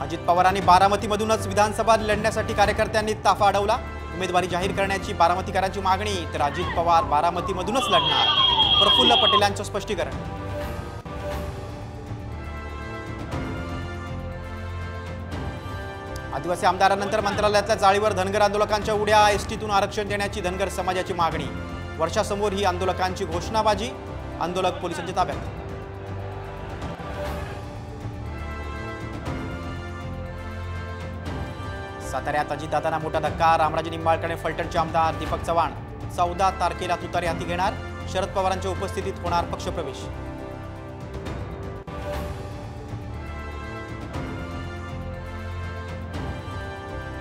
अजित पवारांनी बारामतीमधूनच विधानसभा लढण्यासाठी कार्यकर्त्यांनी ताफा अडवला। उमेदवारी जाहीर करण्याची बारामतीकरांची मागणी, तर अजित पवार बारामतीमधूनच लढणार, प्रफुल्ल पटेल यांचं स्पष्टीकरण। आदिवासी आमदारांनंतर मंत्रालयातल्या जाळीवर धनगर आंदोलकांच्या उड्या, एसटीतून आरक्षण देण्याची धनगर समाजाची मागणी। वर्षासमोर ही आंदोलकांची घोषणाबाजी, आंदोलक पोलिसांच्या ताब्यात। साताऱ्यात अजितदादांना मोठा धक्का, रामराजे निंबाळकरने फलटणचे आमदार दीपक चव्हाण 14 तारखेला तुतारी हाती घेणार, शरद पवारांच्या उपस्थितीत होणार पक्षप्रवेश।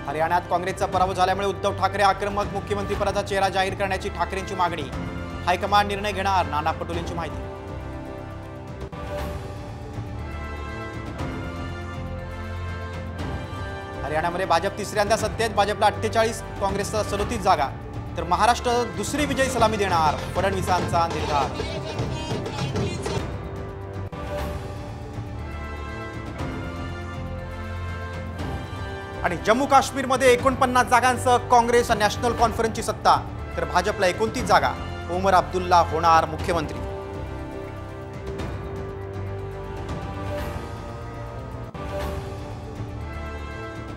हरियाणात काँग्रेसचा पराभव झाल्यामुळे उद्धव ठाकरे आक्रमक, मुख्यमंत्रीपदाचा चेहरा जाहीर करण्याची ठाकरेंची मागणी, हायकमांड निर्णय घेणार, नाना पटोलेंची माहिती। हरियाणामध्ये भाजप तिसऱ्यांदा सत्तेत, भाजपला 48, काँग्रेसला 37 जागा, तर महाराष्ट्र दुसरी विजयी सलामी देणार, फडणवीसांचा निर्धार। आणि जम्मू काश्मीरमध्ये 49 जागांसह काँग्रेस नॅशनल कॉन्फरन्सची सत्ता, तर भाजपला 29 जागा, ओमर अब्दुल्ला होणार मुख्यमंत्री।